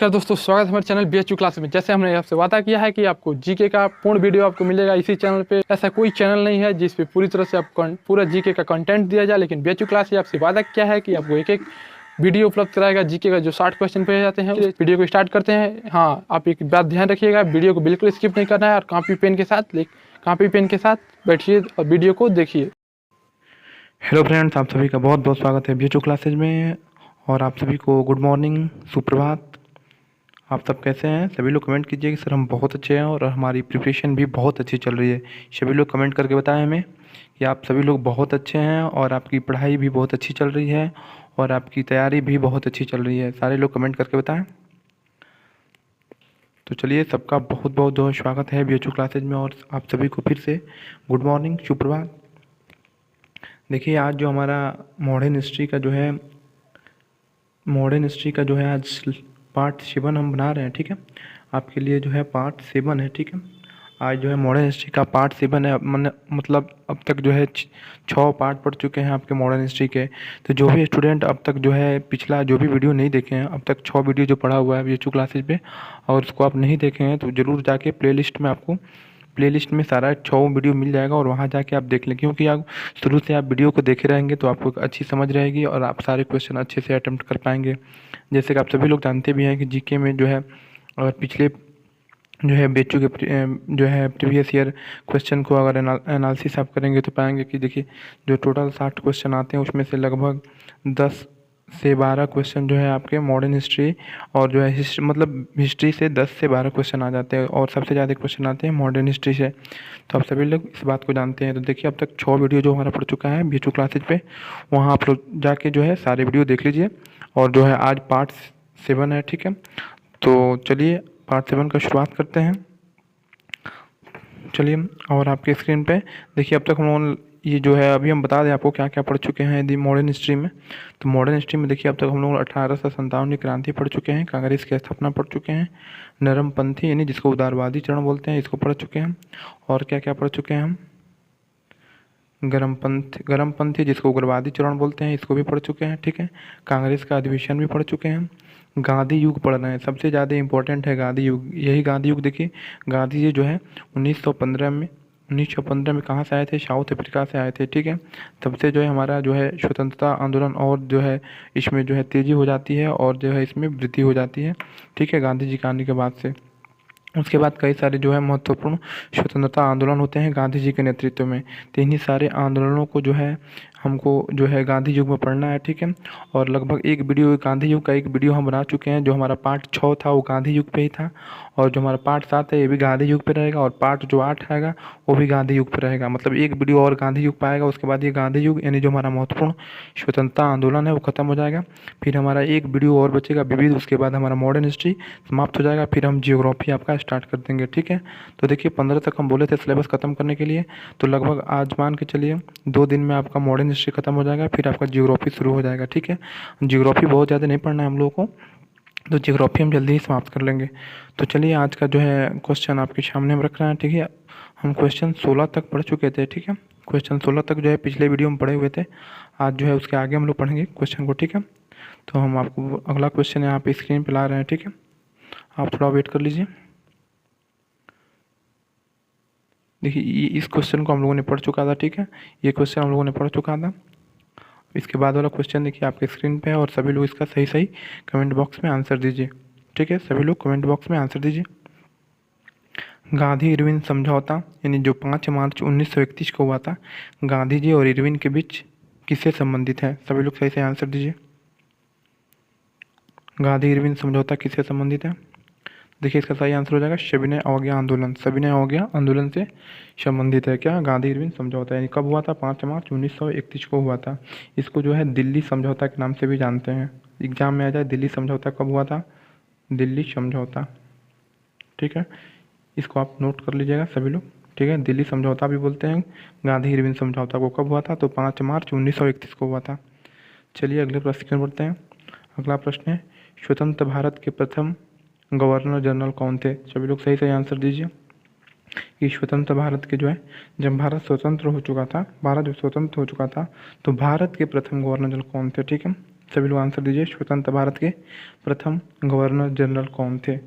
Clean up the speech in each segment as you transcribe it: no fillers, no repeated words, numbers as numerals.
नमस्कार दोस्तों, स्वागत है हमारे चैनल BHU क्लास में। जैसे हमने आपसे वादा किया है कि आपको जीके का पूर्ण वीडियो आपको मिलेगा इसी चैनल पे। ऐसा कोई चैनल नहीं है जिस पे पूरी तरह से आपको पूरा जीके का कंटेंट दिया जाए, लेकिन BHU क्लास से आपसे वादा किया है कि आपको एक एक वीडियो उपलब्ध कराएगा जीके का, जो 60 क्वेश्चन पे जाते हैं। वीडियो को स्टार्ट करते हैं। हाँ, आप एक बात ध्यान रखिएगा, वीडियो को बिल्कुल स्किप नहीं करना है और कॉपी पेन के साथ बैठिए और वीडियो को देखिए। हेलो फ्रेंड्स, आप सभी का बहुत बहुत स्वागत है BHU क्लासेज में। और आप सभी को गुड मॉर्निंग, सुप्रभात। आप सब कैसे हैं? सभी लोग कमेंट कीजिए कि सर हम बहुत अच्छे हैं और हमारी प्रिपरेशन भी बहुत अच्छी चल रही है। सभी लोग कमेंट करके बताएं हमें कि आप सभी लोग बहुत अच्छे हैं और आपकी पढ़ाई भी बहुत अच्छी चल रही है और आपकी तैयारी भी बहुत अच्छी चल रही है। सारे लोग कमेंट करके बताएँ। तो चलिए, सबका बहुत बहुत जो स्वागत है BHU क्लासेज में और आप सभी को फिर से गुड मॉर्निंग, सुप्रभात। देखिए, आज जो हमारा मॉडर्न हिस्ट्री का जो है आज पार्ट 7 हम बना रहे हैं। ठीक है, आपके लिए जो है पार्ट 7 है। ठीक है, आज जो है मॉडर्न हिस्ट्री का पार्ट 7 है। मतलब अब तक जो है 6 पार्ट पढ़ चुके हैं आपके मॉडर्न हिस्ट्री के। तो जो भी स्टूडेंट अब तक जो है पिछला जो भी वीडियो नहीं देखे हैं, अब तक 6 वीडियो जो पढ़ा हुआ है BHU क्लासेज पे, और उसको आप नहीं देखे हैं तो ज़रूर जाके प्लेलिस्ट में सारा 6 वीडियो मिल जाएगा और वहाँ जाके आप देख लें। क्योंकि आप शुरू से आप वीडियो को देखे रहेंगे तो आपको अच्छी समझ रहेगी और आप सारे क्वेश्चन अच्छे से अटेम्प्ट कर पाएंगे। जैसे कि आप सभी लोग जानते भी हैं कि जीके में जो है और पिछले जो है BHU के जो है प्रीवियस ईयर क्वेश्चन को अगर एनालिसिस आप करेंगे तो पाएंगे कि देखिए, जो टोटल 60 क्वेश्चन आते हैं उसमें से लगभग 10 से 12 क्वेश्चन जो है आपके मॉडर्न हिस्ट्री और जो है हिस्ट्री से 10 से 12 क्वेश्चन आ जाते हैं और सबसे ज़्यादा क्वेश्चन आते हैं मॉडर्न हिस्ट्री से। तो आप सभी लोग इस बात को जानते हैं। तो देखिए, अब तक 6 वीडियो जो हमारा पड़ चुका है BHU क्लासेज पे, वहाँ आप लोग जाके जो है सारे वीडियो देख लीजिए। और जो है आज पार्ट 7 है। ठीक है, तो चलिए पार्ट 7 का शुरुआत करते हैं। चलिए, और आपके स्क्रीन पे देखिए, अब तक हम लोगों ने ये जो है अभी हम बता दें आपको क्या क्या पढ़ चुके हैं यदि मॉडर्न हिस्ट्री में। तो मॉडर्न हिस्ट्री में देखिए, अब तक हम लोग 1857 की क्रांति पढ़ चुके हैं, कांग्रेस की स्थापना पढ़ चुके हैं, नरमपंथी यानी जिसको उदारवादी चरण बोलते हैं इसको पढ़ चुके हैं। और क्या क्या पढ़ चुके हैं हम? गरमपंथी जिसको उग्रवादी चरण बोलते हैं इसको भी पढ़ चुके हैं। ठीक है, कांग्रेस का अधिवेशन भी पढ़ चुके हैं। गांधी युग पढ़ रहे हैं, सबसे ज़्यादा इम्पोर्टेंट है गांधी युग। यही गांधी युग देखिए, गांधी जी जो है 1915 में कहाँ से आए थे? साउथ अफ्रीका से आए थे। ठीक है, तब से जो है हमारा जो है स्वतंत्रता आंदोलन और जो है इसमें जो है तेज़ी हो जाती है और जो है इसमें वृद्धि हो जाती है। ठीक है, गांधी जी के आने के बाद से उसके बाद कई सारे जो है महत्वपूर्ण स्वतंत्रता आंदोलन होते हैं गांधी जी के नेतृत्व में। तो इन्हीं सारे आंदोलनों को जो है हमको जो है गांधी युग में पढ़ना है। ठीक है, और लगभग एक वीडियो गांधी युग का एक वीडियो हम बना चुके हैं। जो हमारा पार्ट 6 था वो गांधी युग पे ही था, और जो हमारा पार्ट 7 है ये भी गांधी युग पे रहेगा, और पार्ट जो 8 आएगा वो भी गांधी युग पे रहेगा। मतलब एक वीडियो और गांधी युग पाएगा, उसके बाद ये गांधी युग यानी जो हमारा महत्वपूर्ण स्वतंत्रता आंदोलन है वो ख़त्म हो जाएगा। फिर हमारा एक वीडियो और बचेगा विविध, उसके बाद हमारा मॉडर्न हिस्ट्री समाप्त हो जाएगा। फिर हम जियोग्राफी आपका स्टार्ट कर देंगे। ठीक है, तो देखिए 15 तक हम बोले थे सिलेबस ख़त्म करने के लिए, तो लगभग आज मान के चलिए 2 दिन में आपका मॉडर्न हिस्ट्री ख़त्म हो जाएगा, फिर आपका जियोग्राफी शुरू हो जाएगा। ठीक है, जियोग्राफी बहुत ज़्यादा नहीं पढ़ना है हम लोगों को, तो जियोग्राफी हम जल्दी ही समाप्त कर लेंगे। तो चलिए, आज का जो है क्वेश्चन आपके सामने हम रख रहे हैं। ठीक है, हम क्वेश्चन 16 तक पढ़ चुके थे। ठीक है, क्वेश्चन 16 तक जो है पिछले वीडियो में पढ़े हुए थे। आज जो है उसके आगे हम लोग पढ़ेंगे क्वेश्चन को। ठीक है, तो हम आपको अगला क्वेश्चन यहाँ पे स्क्रीन पे ला रहे हैं। ठीक है, आप थोड़ा वेट कर लीजिए। देखिए, इस क्वेश्चन को हम लोगों ने पढ़ चुका था। ठीक है, ये क्वेश्चन हम लोगों ने पढ़ चुका था। इसके बाद वाला क्वेश्चन देखिए आपके स्क्रीन पे है, और सभी लोग इसका सही सही कमेंट बॉक्स में आंसर दीजिए। ठीक है, सभी लोग कमेंट बॉक्स में आंसर दीजिए। गांधी इरविन समझौता यानी जो 5 मार्च 1931 को हुआ था, गांधी जी और इरविन के बीच किससे संबंधित है? सभी लोग सही से आंसर दीजिए। गांधी इरविन समझौता किससे संबंधित है? देखिए, इसका सही आंसर हो जाएगा सविनय अवज्ञा आंदोलन। सविनय अवज्ञा आंदोलन से संबंधित है क्या? गांधी इरविन समझौता। यानी कब हुआ था? 5 मार्च 1931 को हुआ था। इसको जो है दिल्ली समझौता के नाम से भी जानते हैं। एग्जाम में आ जाए, दिल्ली समझौता कब हुआ था? दिल्ली समझौता। ठीक है, इसको आप नोट कर लीजिएगा सभी लोग। ठीक है, दिल्ली समझौता भी बोलते हैं। गांधी इरविन समझौता को कब हुआ था? तो 5 मार्च 1931 को हुआ था। चलिए अगले प्रश्न की ओर बढ़ते हैं। अगला प्रश्न है, स्वतंत्र भारत के प्रथम गवर्नर जनरल कौन थे? सभी लोग सही सही आंसर दीजिए कि स्वतंत्र भारत के जो है, जब भारत स्वतंत्र हो चुका था, भारत जब स्वतंत्र हो चुका था तो भारत के प्रथम गवर्नर जनरल कौन थे? ठीक है, सभी लोग आंसर दीजिए। स्वतंत्र भारत के प्रथम गवर्नर जनरल कौन थे?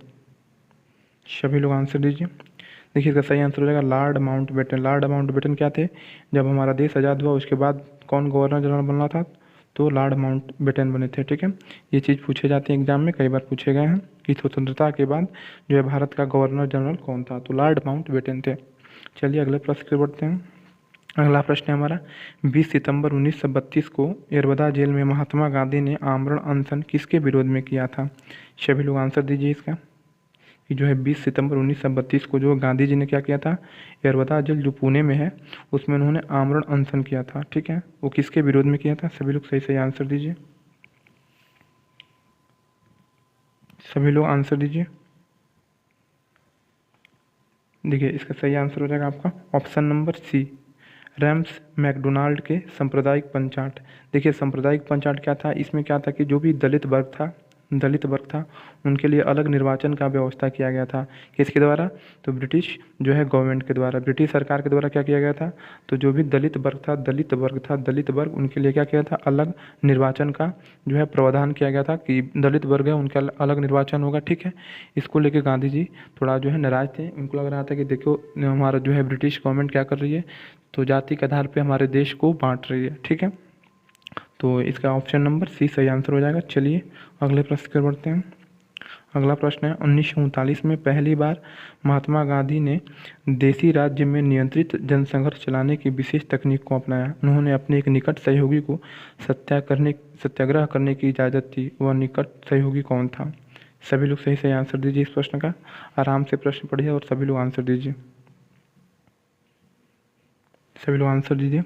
सभी लोग आंसर दीजिए। देखिए इसका सही आंसर हो जाएगा लॉर्ड माउंटबेटन। लॉर्ड माउंटबेटन क्या थे? जब हमारा देश आज़ाद हुआ उसके बाद कौन गवर्नर जनरल बनना था? तो लॉर्ड माउंटबेटन बने थे। ठीक है, ये चीज़ पूछे जाते हैं एग्जाम में, कई बार पूछे गए हैं कि स्वतंत्रता के बाद जो है भारत का गवर्नर जनरल कौन था? तो लॉर्ड माउंटबेटन थे। चलिए अगले प्रश्न की ओर बढ़ते हैं। अगला प्रश्न है हमारा 20 सितंबर 1932 को यरवदा जेल में महात्मा गांधी ने आमरण अनशन किसके विरोध में किया था? सभी लोग आंसर दीजिए इसका कि जो है 20 सितंबर 1932 को जो गांधी जी ने क्या किया था, यरवदा जेल जो पुणे में है उसमें उन्होंने आमरण अनशन किया था। ठीक है, वो किसके विरोध में किया था? सभी लोग सही सही आंसर दीजिए। सभी लोग आंसर दीजिए। देखिए इसका सही आंसर हो जाएगा आपका option number C, Ramsay MacDonald के सांप्रदायिक पंचाट। देखिए सांप्रदायिक पंचाट क्या था? इसमें क्या था कि जो भी दलित वर्ग था उनके लिए अलग निर्वाचन का व्यवस्था किया गया था। किसके द्वारा? तो ब्रिटिश जो है गवर्नमेंट के द्वारा, ब्रिटिश सरकार के द्वारा क्या किया गया था? तो जो भी दलित वर्ग उनके लिए क्या किया था? अलग निर्वाचन का जो है प्रावधान किया गया था कि दलित वर्ग है उनका अलग निर्वाचन होगा। ठीक है, इसको लेके गांधी जी थोड़ा जो है नाराज थे। उनको लग रहा था कि देखो हमारा जो है ब्रिटिश गवर्नमेंट क्या कर रही है, तो जाति के आधार पे हमारे देश को बांट रही है। ठीक है, तो इसका ऑप्शन नंबर सी सही आंसर हो जाएगा। चलिए अगले प्रश्न की ओर बढ़ते हैं। अगला प्रश्न है 1939 में पहली बार महात्मा गांधी ने देसी राज्य में नियंत्रित जनसंघर्ष चलाने की विशेष तकनीक को अपनाया। उन्होंने अपने एक निकट सहयोगी को सत्याग्रह करने की इजाज़त दी। वह निकट सहयोगी कौन था? सभी लोग सही सही आंसर दीजिए इस प्रश्न का। आराम से प्रश्न पढ़िए और सभी लोग आंसर दीजिए। सभी लोग आंसर दीजिए।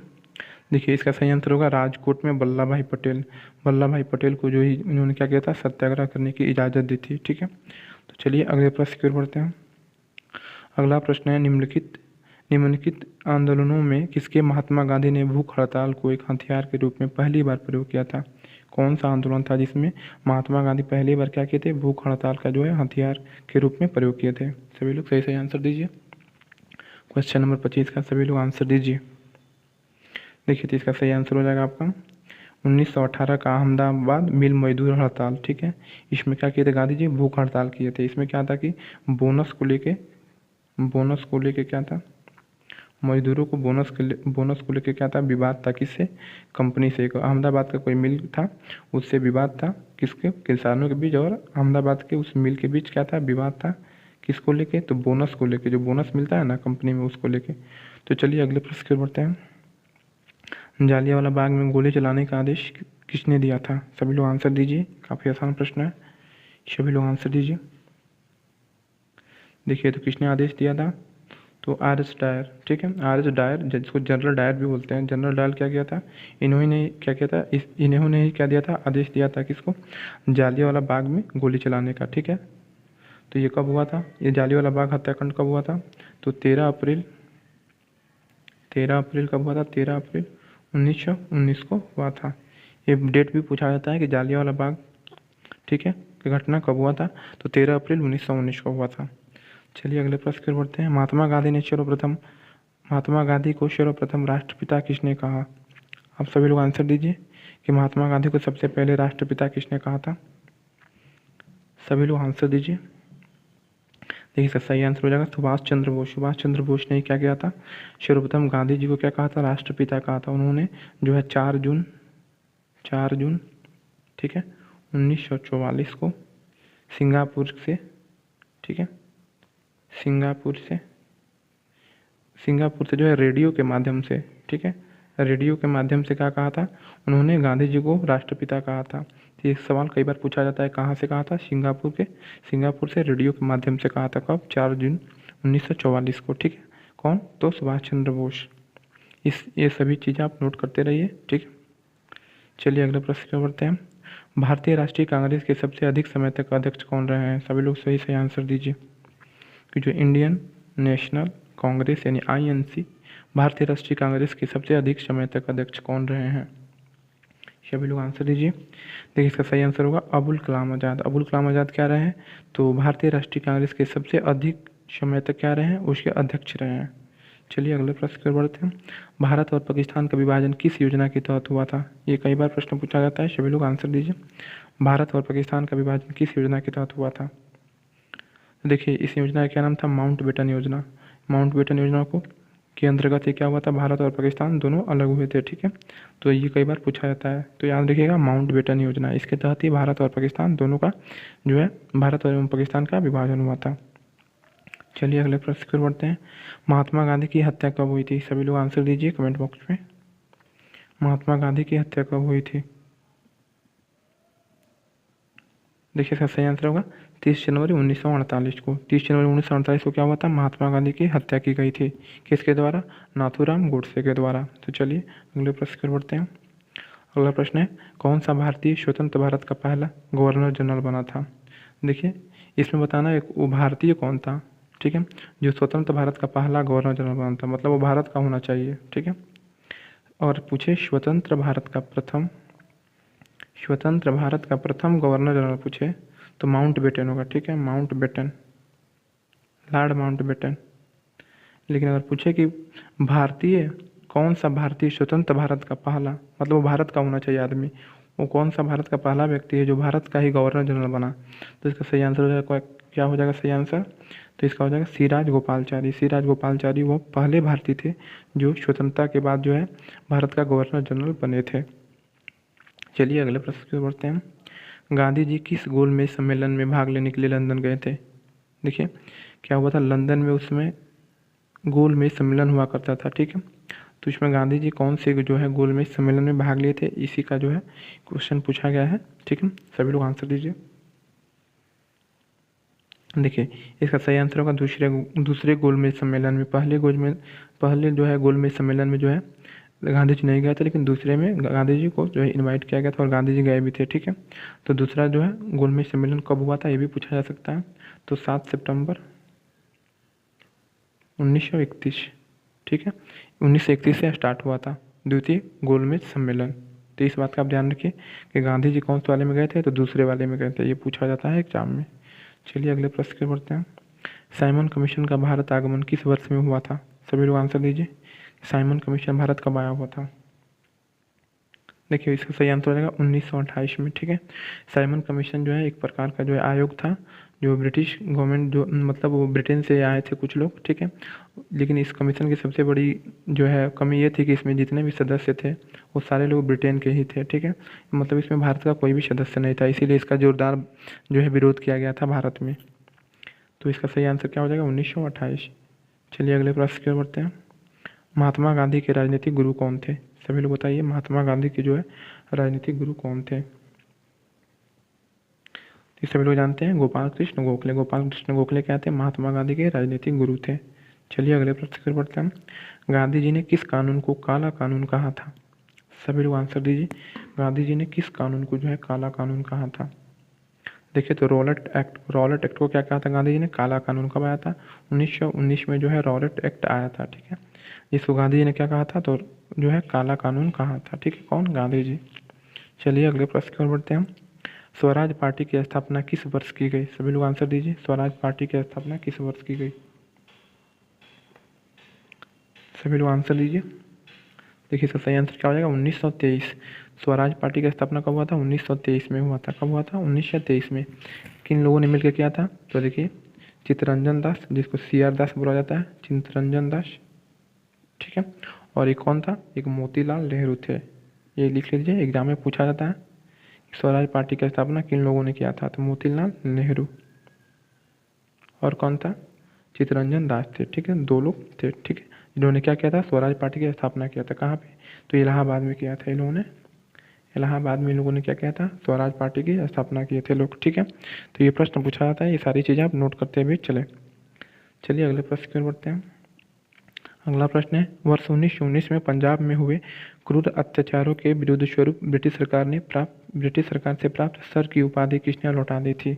देखिए इसका सही आंसर होगा राजकोट में वल्लभ भाई पटेल। वल्लभ भाई पटेल को जो ही इन्होंने क्या किया था? सत्याग्रह करने की इजाज़त दी थी। ठीक है, तो चलिए अगले प्रश्न की ओर बढ़ते हैं। अगला प्रश्न है निम्नलिखित आंदोलनों में किसके महात्मा गांधी ने भूख हड़ताल को एक हथियार के रूप में पहली बार प्रयोग किया था? कौन सा आंदोलन था जिसमें महात्मा गांधी पहली बार क्या किए थे? भूख हड़ताल का जो है हथियार के रूप में प्रयोग किए थे। सभी लोग सही सही आंसर दीजिए। क्वेश्चन नंबर 25 का सभी लोग आंसर दीजिए। देखिए तो इसका सही आंसर हो जाएगा आपका 1918 का अहमदाबाद मिल मजदूर हड़ताल। ठीक है, इसमें क्या किए थे गांधी जी? भूख हड़ताल किए थे। इसमें क्या था कि बोनस को लेके क्या था? मजदूरों को बोनस को लेके क्या था? विवाद था। किससे? कंपनी से। अहमदाबाद का कोई मिल था, उससे विवाद था। किसके? किसानों के बीच और अहमदाबाद के उस मिल के बीच क्या था? विवाद था। किसको लेके? तो बोनस को लेके, जो बोनस मिलता है ना कंपनी में, उसको लेके। तो चलिए अगले प्रश्न की ओर बढ़ते हैं। जालियांवाला बाग में गोली चलाने का आदेश किसने दिया था? सभी लोग आंसर दीजिए। काफ़ी आसान प्रश्न है, सभी लोग आंसर दीजिए। देखिए तो किसने आदेश दिया था? तो आर.एस. डायर। ठीक है, आर.एस. डायर जिसको जनरल डायर भी बोलते हैं, जनरल डायर क्या किया था? इन्होंने क्या किया था? इन्होंने ही क्या दिया था? आदेश दिया था। किसको? जालियांवाला बाग में गोली चलाने का। ठीक है, तो ये कब हुआ था? ये जालियांवाला बाग हत्याकांड कब हुआ था? तो 13 अप्रैल कब हुआ था? 13 अप्रैल 1919 को हुआ था। ये डेट भी पूछा जाता है कि जालियांवाला बाग, ठीक है, की घटना कब हुआ था? तो 13 अप्रैल 1919 को हुआ था। चलिए अगले प्रश्न की ओर बढ़ते हैं। महात्मा गांधी को सर्वप्रथम राष्ट्रपिता किसने कहा? आप सभी लोग आंसर दीजिए कि महात्मा गांधी को सबसे पहले राष्ट्रपिता किसने कहा था? सभी लोग आंसर दीजिए। देखिए इसका सही आंसर हो जाएगा सुभाष चंद्र बोस। सुभाष चंद्र बोस ने क्या किया था? सर्वप्रथम गांधी जी को क्या कहा था? राष्ट्रपिता कहा था। उन्होंने जो है 4 जून, ठीक है, 1944 को सिंगापुर से, ठीक है, सिंगापुर से जो है रेडियो के माध्यम से, ठीक है, रेडियो के माध्यम से क्या कहा था? उन्होंने गांधी जी को राष्ट्रपिता कहा था। तो ये सवाल कई बार पूछा जाता है, कहाँ से कहा था? सिंगापुर से रेडियो के माध्यम से कहा था। कब? 4 जून 1944 को। ठीक है, कौन? तो सुभाष चंद्र बोस। ये सभी चीज़ें आप नोट करते रहिए। ठीक है, चलिए अगले प्रश्न पर बढ़ते हैं। भारतीय राष्ट्रीय कांग्रेस के सबसे अधिक समय तक अध्यक्ष कौन रहे हैं? सभी लोग सही सही आंसर दीजिए कि जो इंडियन नेशनल कांग्रेस यानी INC, भारतीय राष्ट्रीय कांग्रेस के सबसे अधिक समय तक अध्यक्ष कौन रहे हैं? सभी लोग आंसर दीजिए। देखिए इसका सही आंसर होगा अबुल कलाम आज़ाद। अबुल कलाम आज़ाद क्या रहे हैं? तो भारतीय राष्ट्रीय कांग्रेस के सबसे अधिक समय तक क्या रहे हैं? उसके अध्यक्ष रहे हैं। चलिए अगले प्रश्न की ओर बढ़ते हैं। भारत और पाकिस्तान का विभाजन किस योजना के तहत हुआ था? ये कई बार प्रश्न पूछा जाता है, सभी लोग आंसर दीजिए। भारत और पाकिस्तान का विभाजन किस योजना के तहत हुआ था? देखिए इस योजना का क्या नाम था? माउंटबेटन योजना। माउंटबेटन योजना को के अंतर्गत ये क्या हुआ था? भारत और पाकिस्तान दोनों अलग हुए थे, ठीक है। तो ये कई बार पूछा जाता है, तो याद रखिएगा माउंटबेटन योजना, इसके तहत ही भारत और पाकिस्तान दोनों का जो है भारत और पाकिस्तान का विभाजन हुआ था। चलिए अगले प्रश्न की ओर बढ़ते हैं। महात्मा गांधी की हत्या कब हुई थी? सभी लोग आंसर दीजिए कमेंट बॉक्स में। महात्मा गांधी की हत्या कब हुई थी? देखिए इसका सही आंसर होगा 30 जनवरी 1948 को। 30 जनवरी 1948 को क्या हुआ था? महात्मा गांधी की हत्या की गई थी। किसके द्वारा? नाथूराम गोडसे के द्वारा। तो चलिए अगले प्रश्न की ओर बढ़ते हैं। अगला प्रश्न है, कौन सा भारतीय स्वतंत्र भारत का पहला गवर्नर जनरल बना था? देखिए इसमें बताना है वो भारतीय कौन था, ठीक है, जो स्वतंत्र भारत का पहला गवर्नर जनरल बना था, मतलब वो भारत का होना चाहिए, ठीक है। और पूछे स्वतंत्र भारत का प्रथम गवर्नर जनरल पूछे तो माउंटबेटन होगा, ठीक है, माउंटबेटन, लॉर्ड माउंटबेटन। लेकिन अगर पूछे कि भारतीय कौन सा भारतीय स्वतंत्र भारत का पहला, मतलब वो भारत का होना चाहिए आदमी, वो कौन सा भारत का पहला व्यक्ति है जो भारत का ही गवर्नर जनरल बना, तो इसका सही आंसर हो जाएगा, क्या हो जाएगा सही आंसर? तो इसका हो जाएगा सिराज गोपालचारी। सिराज गोपालचारी वो पहले भारतीय थे जो स्वतंत्रता के बाद जो है भारत का गवर्नर जनरल बने थे। चलिए अगले प्रश्न की ओर बढ़ते हैं। गांधी जी किस गोलमेज सम्मेलन में भाग लेने के लिए लंदन गए थे? देखिए क्या हुआ था लंदन में, उसमें गोलमेज सम्मेलन हुआ करता था, ठीक है। तो इसमें गांधी जी कौन से जो है गोलमेज सम्मेलन में भाग लिए थे, इसी का जो है क्वेश्चन पूछा गया है, ठीक है। सभी लोग आंसर दीजिए। देखिए इसका सही आंसर होगा दूसरे गोलमेज सम्मेलन में। पहले जो है गोलमेज सम्मेलन में जो है गांधी जी नहीं गए थे, लेकिन दूसरे में गांधी जी को जो है इनवाइट किया गया था और गांधी जी गए भी थे, ठीक है। तो दूसरा जो है गोलमेज सम्मेलन कब हुआ था ये भी पूछा जा सकता है। तो 7 सितंबर 1931, ठीक है, 1931 से स्टार्ट हुआ था द्वितीय गोलमेज सम्मेलन। तो इस बात का आप ध्यान रखिए कि गांधी जी कौन से वाले में गए थे, तो दूसरे वाले में गए थे, ये पूछा जाता है एग्जाम में। चलिए अगले प्रश्न की ओर बढ़ते हैं। साइमन कमीशन का भारत आगमन किस वर्ष में हुआ था? सभी लोग आंसर दीजिए। साइमन कमीशन भारत कब आया हुआ था? देखिए इसका सही आंसर हो जाएगा 1928 में, ठीक है। साइमन कमीशन जो है एक प्रकार का जो है आयोग था जो ब्रिटिश गवर्नमेंट जो मतलब वो ब्रिटेन से आए थे कुछ लोग, ठीक है। लेकिन इस कमीशन की सबसे बड़ी जो है कमी ये थी कि इसमें जितने भी सदस्य थे वो सारे लोग ब्रिटेन के ही थे, ठीक है। मतलब इसमें भारत का कोई भी सदस्य नहीं था, इसीलिए इसका जोरदार जो है विरोध किया गया था भारत में। तो इसका सही आंसर क्या हो जाएगा 1928। चलिए अगले प्रश्न की ओर बढ़ते हैं। महात्मा गांधी के राजनीतिक गुरु कौन थे? सभी लोग बताइए महात्मा गांधी के जो है राजनीतिक गुरु कौन थे? तो सभी लोग जानते हैं गोपाल कृष्ण गोखले। गोपाल कृष्ण गोखले क्या थे? महात्मा गांधी के राजनीतिक गुरु थे। चलिए अगले प्रश्न की ओर बढ़ते हैं। गांधी जी ने किस कानून को काला कानून कहा था? सभी लोग आंसर दीजिए। गांधी जी ने किस कानून को जो है काला कानून कहा था? देखिए तो रॉलेट एक्ट को क्या कहा था गांधी जी ने? काला कानून। कब आया था? 1919 में जो है रॉलेट एक्ट आया था, ठीक है। इसको गांधी जी ने क्या कहा था? तो जो है काला कानून कहा था, ठीक है। कौन? गांधी जी। चलिए अगले प्रश्न की ओर बढ़ते हैं। स्वराज पार्टी की स्थापना किस वर्ष की गई? सभी लोग आंसर दीजिए। स्वराज पार्टी की स्थापना किस वर्ष की गई? सभी लोग आंसर दीजिए। देखिए इसका सही आंसर क्या हो जाएगा 1923। स्वराज पार्टी की स्थापना कब हुआ था? 1923 में हुआ था। कब हुआ था? 1923 में। किन लोगों ने मिलकर किया था? तो देखिए चित्तरंजन दास, जिसको CR दास बोला जाता है, चित्तरंजन दास, ठीक है। और एक कौन था? एक मोतीलाल नेहरू थे। ये लिख लीजिए, एग्जाम में पूछा जाता है स्वराज पार्टी की स्थापना किन लोगों ने किया था? तो मोतीलाल नेहरू और कौन था? चित्तरंजन दास थे, ठीक है। 2 लोग थे, ठीक है, इन्होंने क्या किया था? स्वराज पार्टी की स्थापना किया था। कहाँ पे? तो इलाहाबाद में किया था इन लोगों ने। इलाहाबाद में इन लोगों ने क्या किया था? स्वराज पार्टी की स्थापना किए थे लोग, ठीक है। तो ये प्रश्न पूछा जाता है, ये सारी चीज़ें आप नोट करते हुए चले। चलिए अगले प्रश्न की ओर बढ़ते हैं। अगला प्रश्न है, वर्ष 1919 में पंजाब में हुए क्रूर अत्याचारों के विरुद्ध स्वरूप ब्रिटिश सरकार से प्राप्त सर की उपाधि किसने लौटा दी थी?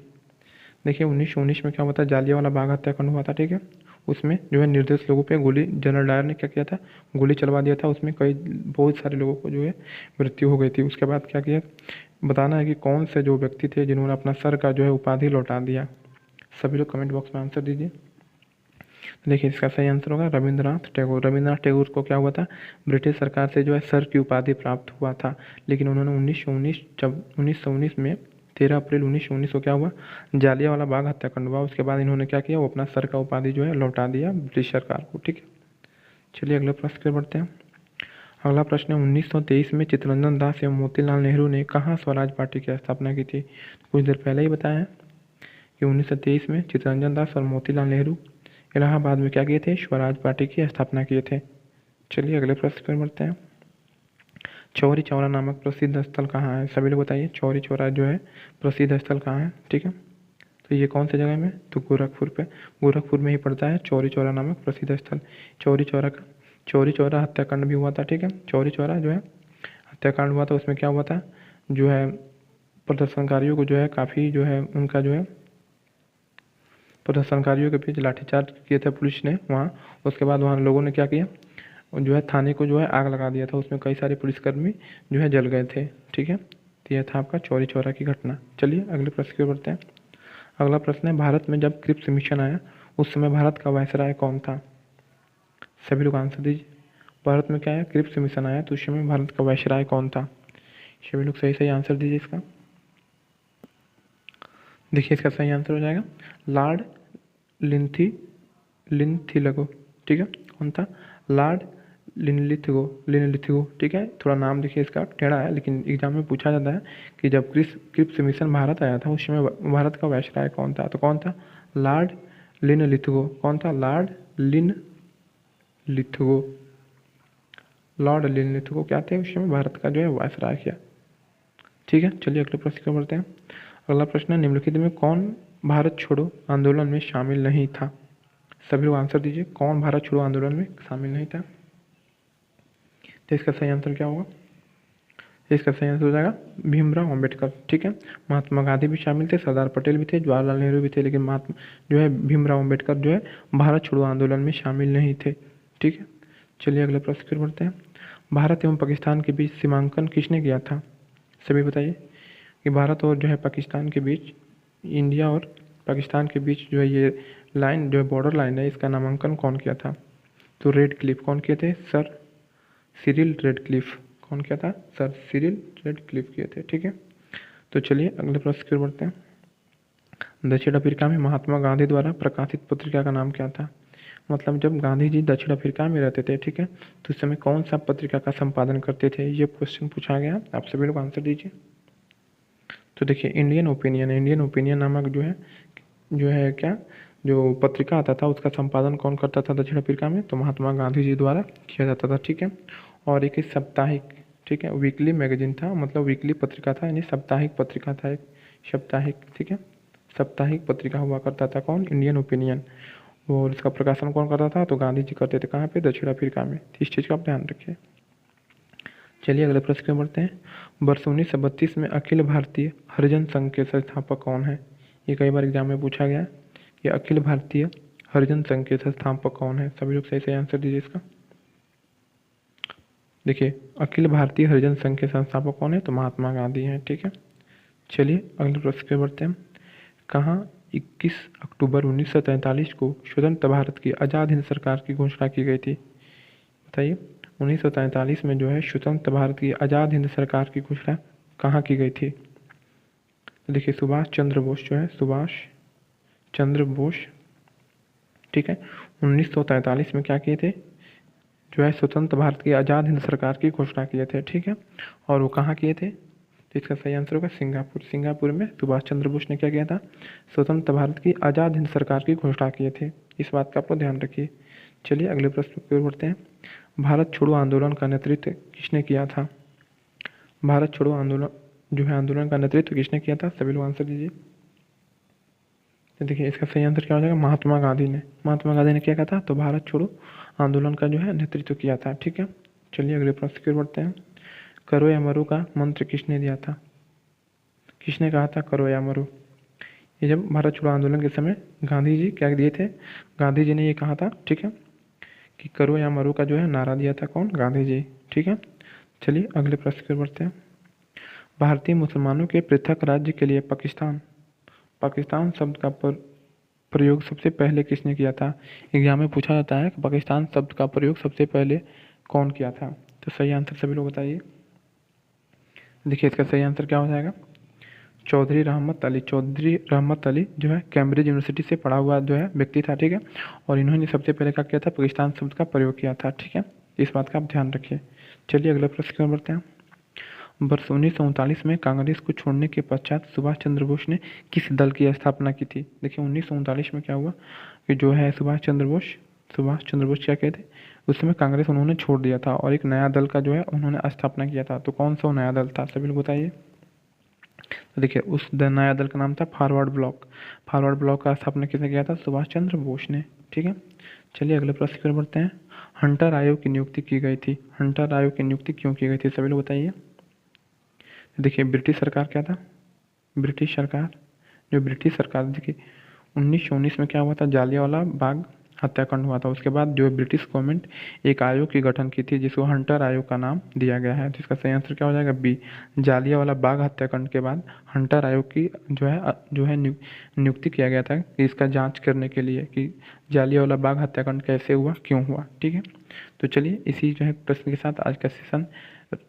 देखिए 1919 में क्या हुआ था? जालियांवाला बाग हत्याकांड हुआ था, ठीक है। उसमें जो है निर्दोष लोगों पे जनरल डायर ने क्या किया था? गोली चलवा दिया था। उसमें बहुत सारे लोगों को जो है मृत्यु हो गई थी। उसके बाद क्या किया? बताना है कि कौन से जो व्यक्ति थे जिन्होंने अपना सर का जो है उपाधि लौटा दिया। सभी लोग कमेंट बॉक्स में आंसर दीजिए। देखिए इसका सही आंसर होगा रविंद्रनाथ टैगोर। रविंद्रनाथ टैगोर को क्या हुआ था, ब्रिटिश सरकार से जो है सर की उपाधि प्राप्त हुआ था, लेकिन उन्होंने 1919 में 13 अप्रैल 1919 को क्या हुआ, जालियांवाला बाग हत्याकांड हुआ। उसके बाद इन्होंने क्या किया, वो अपना सर का उपाधि जो है लौटा दिया ब्रिटिश सरकार को। ठीक है, चलिए अगले प्रश्न पर बढ़ते हैं। अगला प्रश्न है 1923 में चित्तरंजन दास एवं मोतीलाल नेहरू ने कहाँ स्वराज पार्टी की स्थापना की थी। कुछ देर पहले ही बताया है कि 1923 में चित्तरंजन दास और मोतीलाल नेहरू इलाहाबाद में क्या किए थे, स्वराज पार्टी की स्थापना किए थे। चलिए अगले प्रश्न पर बढ़ते हैं। चौरी चौरा नामक प्रसिद्ध स्थल कहाँ है, सभी लोग बताइए। चौरी चौरा जो है प्रसिद्ध स्थल कहाँ है। ठीक है, तो ये कौन से जगह में, तो गोरखपुर पे, गोरखपुर में ही पड़ता है चौरी चौरा नामक प्रसिद्ध स्थल। चौरी चौरा हत्याकांड भी हुआ था। ठीक है, चौरी चौरा जो है हत्याकांड हुआ था, उसमें क्या हुआ था, जो है प्रदर्शनकारियों को जो है काफ़ी जो है उनका जो है प्रदर्शनकारियों के बीच लाठीचार्ज किए थे पुलिस ने वहाँ। उसके बाद वहाँ लोगों ने क्या किया, जो है थाने को जो है आग लगा दिया था, उसमें कई सारे पुलिसकर्मी जो है जल गए थे। ठीक है, तो यह था आपका चौरी चौरा की घटना। चलिए अगले प्रश्न की ओर बढ़ते हैं। अगला प्रश्न है, भारत में जब क्रिप्स मिशन आया उस समय भारत का वायसराय कौन था। सभी लोग आंसर दीजिए। भारत में क्या है, क्रिप्स मिशन आया तो उस समय भारत का वायसराय कौन था। सभी लोग सही सही आंसर दीजिए इसका। देखिए इसका सही आंसर हो जाएगा लॉर्ड लिनथिलगो। ठीक है, कौन था, लॉर्ड लिनलिथिगो। ठीक है, थोड़ा नाम देखिए इसका टेढ़ा है, लेकिन एग्जाम में पूछा जाता है कि जब क्रिप्स मिशन भारत आया था उस समय भारत का वायसराय कौन था, तो कौन था, लॉर्ड लिनलिथिगो। कौन था, लॉर्ड लिनलिथिगो। लॉर्ड लिनलिथिगो क्या थे, उस समय भारत का जो है वायसराय किया। ठीक है, चलिए अगले प्रश्न की ओर बढ़ते हैं। अगला प्रश्न है, निम्नलिखित में कौन भारत छोड़ो आंदोलन में शामिल नहीं था। सभी लोग आंसर दीजिए, कौन भारत छोड़ो आंदोलन में शामिल नहीं था। तो इसका सही आंसर क्या होगा, इसका सही आंसर हो जाएगा भीमराव अम्बेडकर। ठीक है, महात्मा गांधी भी शामिल थे, सरदार पटेल भी थे, जवाहरलाल नेहरू भी थे, लेकिन महात्मा जो है भीमराव अम्बेडकर जो है भारत छोड़ो आंदोलन में शामिल नहीं थे। ठीक है, चलिए अगले प्रश्न की ओर बढ़ते हैं। भारत एवं पाकिस्तान के बीच सीमांकन किसने किया था, सभी बताइए कि भारत और जो है पाकिस्तान के बीच, इंडिया और पाकिस्तान के बीच जो है ये लाइन जो है बॉर्डर लाइन है, इसका नामांकन कौन किया था। तो रेड क्लिफ कौन किए थे, सर सिरिल रेड क्लिफ। कौन किया था, सर सिरिल रेड क्लिफ किए थे। ठीक है, तो चलिए अगले प्रश्न की ओर बढ़ते हैं। दक्षिण अफ्रीका में महात्मा गांधी द्वारा प्रकाशित पत्रिका का नाम क्या था। मतलब जब गांधी जी दक्षिण अफ्रीका में रहते थे, ठीक है, तो उस समय कौन सा पत्रिका का संपादन करते थे, ये क्वेश्चन पूछा गया। आप सभी लोग आंसर दीजिए। तो देखिए इंडियन ओपिनियन नामक जो है क्या, जो पत्रिका आता था उसका संपादन कौन करता था दक्षिण अफ्रीका में, तो महात्मा गांधी जी द्वारा किया जाता था। ठीक है, और एक साप्ताहिक, ठीक है, वीकली मैगजीन था, मतलब वीकली पत्रिका था, यानी साप्ताहिक पत्रिका था, एक साप्ताहिक। ठीक है, साप्ताहिक पत्रिका हुआ करता था कौन, इंडियन ओपिनियन। और इसका प्रकाशन कौन करता था, तो गांधी जी करते थे। कहाँ पे, दक्षिण अफ्रीका में। इस चीज़ का आप ध्यान रखिए। चलिए अगले प्रश्न की ओर बढ़ते हैं। वर्ष 1932 में अखिल भारतीय हरिजन संघ के संस्थापक कौन है। ये कई बार एग्जाम में पूछा गया कि अखिल भारतीय हरिजन संघ के संस्थापक कौन है। सभी लोग सही सही आंसर दीजिए इसका। देखिए अखिल भारतीय हरिजन संघ के संस्थापक कौन है, तो महात्मा गांधी हैं। ठीक है, चलिए अगले प्रश्न की ओर बढ़ते हैं। कहाँ 21 अक्टूबर 1943 को स्वतंत्र भारत की आज़ाद हिंद सरकार की घोषणा की गई थी। बताइए 1943 में जो है स्वतंत्र भारत की आज़ाद हिंद सरकार की घोषणा कहाँ की गई थी। तो देखिए सुभाष चंद्र बोस जो है, सुभाष चंद्र बोस, ठीक है, 1943 में क्या किए थे, जो है स्वतंत्र भारत की आज़ाद हिंद सरकार की घोषणा किए थे। ठीक है, और वो कहाँ किए थे, तो इसका सही आंसर होगा सिंगापुर। सिंगापुर में सुभाष चंद्र बोस ने क्या किया था, स्वतंत्र भारत की आज़ाद हिंद सरकार की घोषणा किए थे। इस बात का आपको ध्यान रखिए। चलिए अगले प्रश्न की ओर बढ़ते हैं। भारत छोड़ो आंदोलन का नेतृत्व किसने किया था। भारत छोड़ो आंदोलन जो है आंदोलन का नेतृत्व किसने किया था, सभी लोग आंसर दीजिए। तो देखिए इसका सही आंसर क्या हो जाएगा, महात्मा गांधी ने। महात्मा गांधी ने क्या कहा था, तो भारत छोड़ो आंदोलन का जो है नेतृत्व किया था। ठीक है, चलिए अगले प्रश्न की ओर बढ़ते हैं। करो या मरो का मंत्र किसने दिया था, किसने कहा था करो या मरो। ये जब भारत छोड़ो आंदोलन के समय गांधी जी क्या दिए थे, गांधी जी ने ये कहा था, ठीक है, कि करो या मरो का जो है नारा दिया था कौन, गांधी जी। ठीक है, चलिए अगले प्रश्न की ओर बढ़ते हैं। भारतीय मुसलमानों के पृथक राज्य के लिए पाकिस्तान, पाकिस्तान शब्द का प्रयोग सबसे पहले किसने किया था? एग्जाम में पूछा जाता है कि पाकिस्तान शब्द का प्रयोग सबसे पहले कौन किया था? तो सही आंसर सभी लोग बताइए। देखिए इसका सही आंसर क्या हो जाएगा? चौधरी रहमत अली। चौधरी रहमत अली जो है कैम्ब्रिज यूनिवर्सिटी से पढ़ा हुआ जो है व्यक्ति था, ठीक है। और इन्होंने सबसे पहले क्या किया था? पाकिस्तान शब्द का प्रयोग किया था, ठीक है। इस बात का आप ध्यान रखिए। चलिए अगला प्रश्न की ओर बढ़ते हैं। वर्ष 1939 में कांग्रेस को छोड़ने के पश्चात सुभाष चंद्र बोस ने किस दल की स्थापना की थी? देखिए 1939 में क्या हुआ कि जो है सुभाष चंद्र बोस क्या कहते, उस समय कांग्रेस उन्होंने छोड़ दिया था और एक नया दल का जो है उन्होंने स्थापना किया था। तो कौन सा वो नया दल था, सभी लोग बताइए। तो देखिए उस नया दल का नाम था फॉरवर्ड ब्लॉक। फॉरवर्ड ब्लॉक का स्थापना किसने किया था? सुभाष चंद्र बोस ने, ठीक है। चलिए अगले प्रश्न की ओर बढ़ते हैं। हंटर आयोग की नियुक्ति की गई थी। हंटर आयोग की नियुक्ति क्यों की गई थी, सभी लोग बताइए। देखिए ब्रिटिश सरकार क्या था? ब्रिटिश सरकार देखिए 1919 में क्या हुआ था? जालियांवाला बाग हत्याकांड हुआ था। उसके बाद जो ब्रिटिश गवर्नमेंट एक आयोग की गठन की थी जिसको हंटर आयोग का नाम दिया गया है। तो इसका सही आंसर क्या हो जाएगा? बी। जालियांवाला बाग हत्याकांड के बाद हंटर आयोग की जो है नियुक्ति किया गया था कि इसका जांच करने के लिए कि जालियांवाला बाग हत्याकांड कैसे हुआ, क्यों हुआ, ठीक है। तो चलिए इसी जो है प्रश्न के साथ आज का सेशन,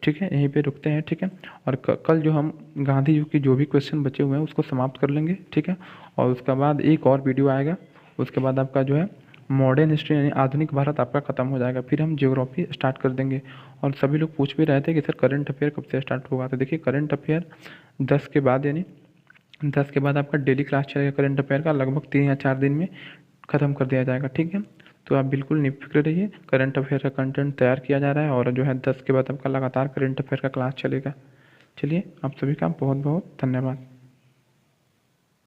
ठीक है, यहीं पे रुकते हैं, ठीक है। और कल जो हम गांधी जी की जो भी क्वेश्चन बचे हुए हैं उसको समाप्त कर लेंगे, ठीक है। और उसके बाद एक और वीडियो आएगा, उसके बाद आपका जो है मॉडर्न हिस्ट्री यानी आधुनिक भारत आपका ख़त्म हो जाएगा। फिर हम ज्योग्राफी स्टार्ट कर देंगे। और सभी लोग पूछ भी रहे थे कि सर करंट अफेयर कब से स्टार्ट होगा? तो देखिए करंट अफेयर 10 के बाद यानी 10 के बाद आपका डेली क्लास चलेगा करंट अफेयर का, लगभग 3 या 4 दिन में ख़त्म कर दिया जाएगा, ठीक है। तो आप बिल्कुल निफिक्र रहिए, करंट अफेयर का कंटेंट तैयार किया जा रहा है और जो है 10 के बाद आपका लगातार करंट अफेयर का क्लास चलेगा। चलिए आप सभी का बहुत बहुत धन्यवाद।